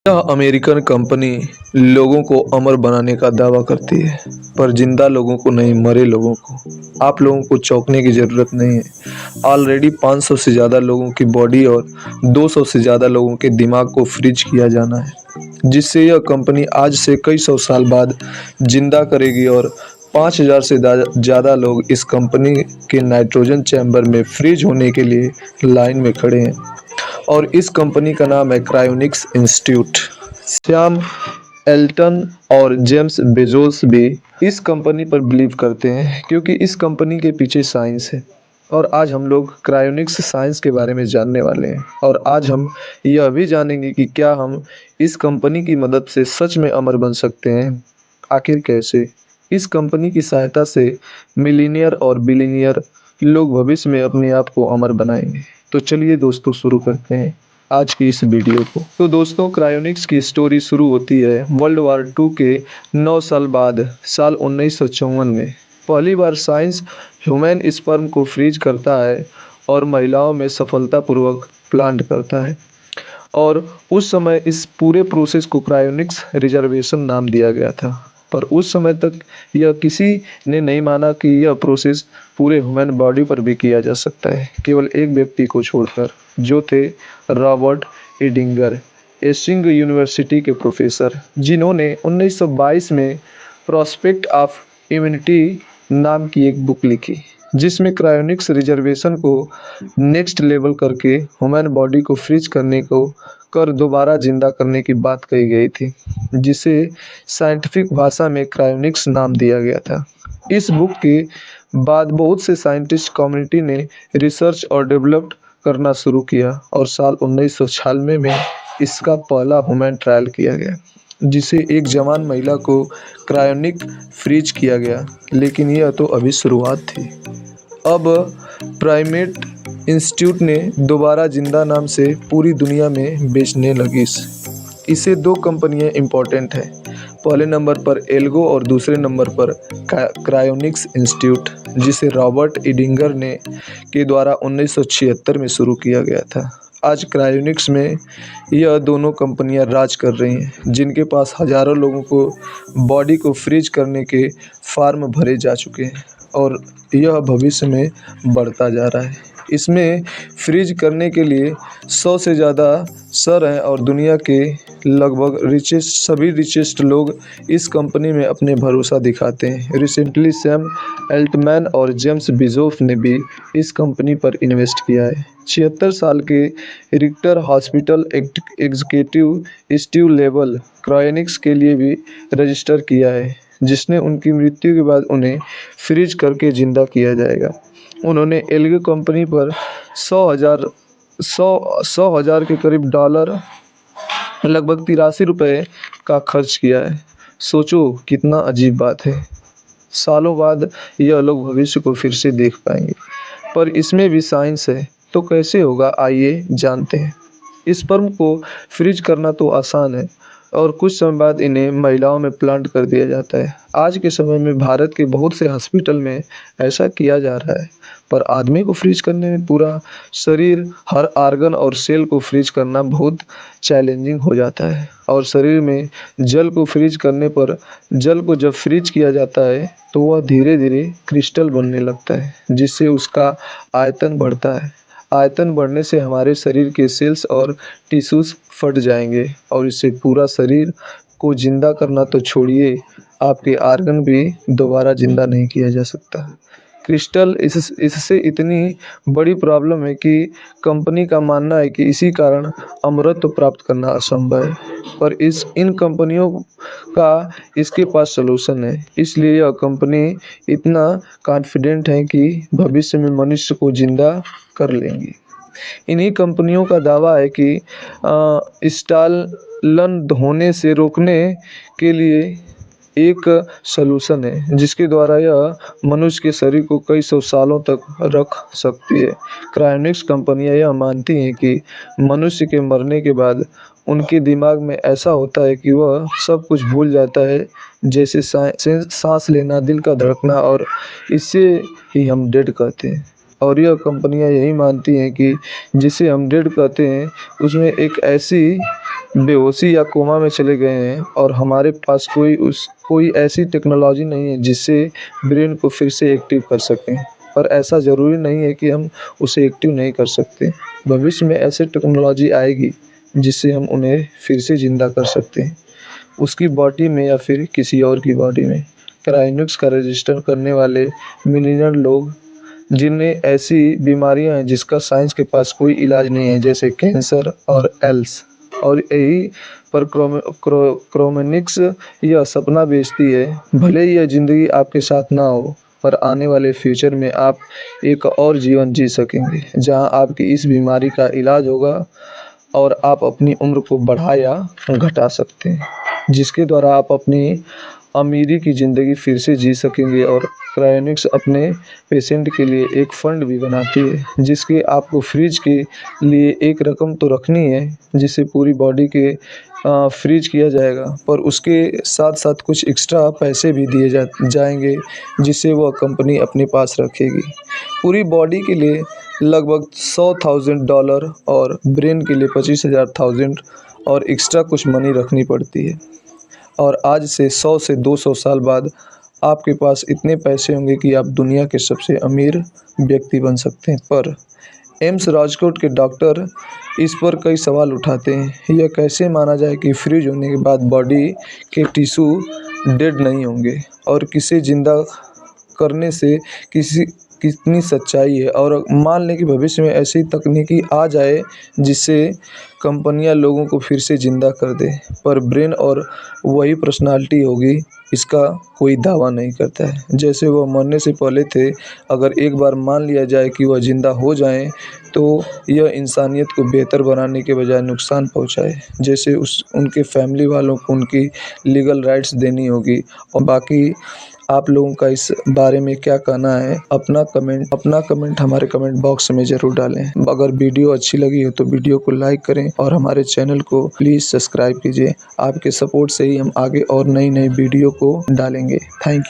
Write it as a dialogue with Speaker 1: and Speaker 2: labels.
Speaker 1: यह American company लोगों को अमर बनाने का दावा करती है, पर जिंदा लोगों को नहीं, मरे लोगों को। आप लोगों को चौंकने की ज़रूरत नहीं है। ऑलरेडी 500 से ज़्यादा लोगों की बॉडी और 200 से ज़्यादा लोगों के दिमाग को फ्रीज किया जाना है, जिससे यह कंपनी आज से कई सौ साल बाद जिंदा करेगी और 5,000 से ज़्यादा लोग इस कंपनी के नाइट्रोजन चैम्बर में फ्रीज होने के लिए लाइन में खड़े हैं। और इस कंपनी का नाम है क्रायोनिक्स इंस्टीट्यूट। श्याम एल्टन और जेम्स बेजोस भी इस कंपनी पर बिलीव करते हैं, क्योंकि इस कंपनी के पीछे साइंस है। और आज हम लोग क्रायोनिक्स साइंस के बारे में जानने वाले हैं, और आज हम यह भी जानेंगे कि क्या हम इस कंपनी की मदद से सच में अमर बन सकते हैं। आखिर कैसे? इस कंपनी की सहायता से मिलीनियर और बिलीनियर लोग भविष्य में अपने आप को अमर बनाएंगे। तो चलिए दोस्तों, शुरू करते हैं आज की इस वीडियो को। तो दोस्तों, क्रायोनिक्स की स्टोरी शुरू होती है वर्ल्ड वार टू के 9 साल बाद, साल 1954 में। पहली बार साइंस ह्यूमन स्पर्म को फ्रीज करता है और महिलाओं में सफलतापूर्वक प्लांट करता है। और उस समय इस पूरे प्रोसेस को क्रायोनिक्स रिजर्वेशन नाम दिया गया था। पर उस समय तक यह किसी ने नहीं माना कि यह प्रोसेस पूरे ह्यूमन बॉडी पर भी किया जा सकता है, केवल एक व्यक्ति को छोड़कर, जो थे रॉबर्ट इडिंगर, एशिंग यूनिवर्सिटी के प्रोफेसर, जिन्होंने 1922 में प्रोस्पेक्ट ऑफ इम्यूनिटी नाम की एक बुक लिखी, जिसमें क्रायोनिक्स रिजर्वेशन को नेक्स्ट लेवल करके ह्यूमन बॉडी को फ्रीज करने को कर दोबारा जिंदा करने की बात कही गई थी, जिसे साइंटिफिक भाषा में क्रायोनिक्स नाम दिया गया था। इस बुक के बाद बहुत से साइंटिस्ट कम्युनिटी ने रिसर्च और डेवलप करना शुरू किया, और साल 1996 में इसका पहला ह्यूमन ट्रायल किया गया, जिसे एक जवान महिला को क्रायोनिक फ्रीज किया गया। लेकिन यह तो अभी शुरुआत थी। अब प्राइमेट इंस्टीट्यूट ने दोबारा जिंदा नाम से पूरी दुनिया में बेचने लगी। इसे दो कंपनियां इंपॉर्टेंट हैं, पहले नंबर पर एल्गो और दूसरे नंबर पर क्रायोनिक्स इंस्टीट्यूट, जिसे रॉबर्ट इडिंगर ने के द्वारा 1976 में शुरू किया गया था। आज क्रायोनिक्स में यह दोनों कंपनियां राज कर रही हैं, जिनके पास हजारों लोगों को बॉडी को फ्रीज करने के फार्म भरे जा चुके हैं, और यह भविष्य में बढ़ता जा रहा है। इसमें फ्रीज करने के लिए 100 से ज़्यादा सर हैं, और दुनिया के लगभग सभी रिचेस्ट लोग इस कंपनी में अपने भरोसा दिखाते हैं। रिसेंटली सैम एल्टमैन और जेम्स बेजोस ने भी इस कंपनी पर इन्वेस्ट किया है। 76 साल के Richter hospital executive Steve level cryonics के लिए भी रजिस्टर किया है, जिसने उनकी मृत्यु के बाद उन्हें फ्रीज करके जिंदा किया जाएगा। उन्होंने एल्गे कंपनी पर 100,000 के करीब डॉलर, लगभग 83 रुपये का खर्च किया है। सोचो कितना अजीब बात है। सालों बाद यह लोग भविष्य को फिर से देख पाएंगे। पर इसमें भी साइंस है, तो कैसे होगा, आइए जानते हैं। स्पर्म को फ्रीज करना तो आसान है, और कुछ समय बाद इन्हें महिलाओं में प्लांट कर दिया जाता है। आज के समय में भारत के बहुत से हॉस्पिटल में ऐसा किया जा रहा है, पर आदमी को फ्रीज करने में पूरा शरीर, हर आर्गन और सेल को फ्रीज करना बहुत चैलेंजिंग हो जाता है। और शरीर में जल को फ्रीज करने पर, जल को जब फ्रीज किया जाता है तो वह धीरे धीरे क्रिस्टल बनने लगता है, जिससे उसका आयतन बढ़ता है। आयतन बढ़ने से हमारे शरीर के सेल्स और टिश्यूज फट जाएंगे, और इससे पूरा शरीर को जिंदा करना तो छोड़िए, आपके आर्गन भी दोबारा जिंदा नहीं किया जा सकता। क्रिस्टल इससे इतनी बड़ी प्रॉब्लम है कि कंपनी का मानना है कि इसी कारण अमरत्व प्राप्त करना असंभव है। पर इन कंपनियों का इसके पास सलूशन है, इसलिए यह कंपनी इतना कॉन्फिडेंट है कि भविष्य में मनुष्य को जिंदा कर लेंगी। इन्हीं कंपनियों का दावा है कि स्टालन होने से रोकने के लिए एक सलूशन है, जिसके द्वारा यह मनुष्य के शरीर को कई सौ सालों तक रख सकती है। क्रायोनिक्स कंपनियां यह मानती हैं कि मनुष्य के मरने के बाद उनके दिमाग में ऐसा होता है कि वह सब कुछ भूल जाता है, जैसे सांस लेना, दिल का धड़कना, और इससे ही हम डेड कहते हैं। और यह कंपनियां यही मानती हैं कि जिसे हम डेड कहते हैं, उसमें एक ऐसी बेहोशी या कोमा में चले गए हैं और हमारे पास कोई ऐसी टेक्नोलॉजी नहीं है जिससे ब्रेन को फिर से एक्टिव कर सकें। पर ऐसा ज़रूरी नहीं है कि हम उसे एक्टिव नहीं कर सकते। भविष्य में ऐसी टेक्नोलॉजी आएगी जिससे हम उन्हें फिर से ज़िंदा कर सकते हैं, उसकी बॉडी में या फिर किसी और की बॉडी में। क्रायोनिक्स का रजिस्टर करने वाले मिलियनर लोग जिन्हें ऐसी बीमारियां हैं जिसका साइंस के पास कोई इलाज नहीं है, जैसे कैंसर और एल्स। और यही पर क्रोमेनिक्स यह सपना बेचती है, भले ही यह ज़िंदगी आपके साथ ना हो, पर आने वाले फ्यूचर में आप एक और जीवन जी सकेंगे जहां आपकी इस बीमारी का इलाज होगा और आप अपनी उम्र को बढ़ा या घटा सकते हैं, जिसके द्वारा आप अपनी अमीरी की ज़िंदगी फिर से जी सकेंगे। और क्रायोनिक्स अपने पेशेंट के लिए एक फ़ंड भी बनाती है, जिसके आपको फ्रीज के लिए एक रकम तो रखनी है जिसे पूरी बॉडी के फ्रीज किया जाएगा, पर उसके साथ साथ कुछ एक्स्ट्रा पैसे भी दिए जाएंगे जिसे वह कंपनी अपने पास रखेगी। पूरी बॉडी के लिए लगभग $100,000 और ब्रेन के लिए 25,000 और एक्स्ट्रा कुछ मनी रखनी पड़ती है। और आज से 100 से 200 साल बाद आपके पास इतने पैसे होंगे कि आप दुनिया के सबसे अमीर व्यक्ति बन सकते हैं। पर एम्स राजकोट के डॉक्टर इस पर कई सवाल उठाते हैं। यह कैसे माना जाए कि फ्रीज होने के बाद बॉडी के टिश्यू डेड नहीं होंगे, और किसे ज़िंदा करने से कितनी सच्चाई है। और मान लें कि भविष्य में ऐसी तकनीकी आ जाए जिससे कंपनियां लोगों को फिर से ज़िंदा कर दे, पर ब्रेन और वही पर्सनालिटी होगी, इसका कोई दावा नहीं करता है। जैसे वह मरने से पहले थे, अगर एक बार मान लिया जाए कि वह ज़िंदा हो जाएं, तो यह इंसानियत को बेहतर बनाने के बजाय नुकसान पहुंचाए। जैसे उनके फैमिली वालों को उनकी लीगल राइट्स देनी होगी। और बाकी आप लोगों का इस बारे में क्या कहना है, अपना कमेंट हमारे कमेंट बॉक्स में ज़रूर डालें। अगर वीडियो अच्छी लगी हो तो वीडियो को लाइक करें और हमारे चैनल को प्लीज़ सब्सक्राइब कीजिए। आपके सपोर्ट से ही हम आगे और नई वीडियो को डालेंगे। Thank you.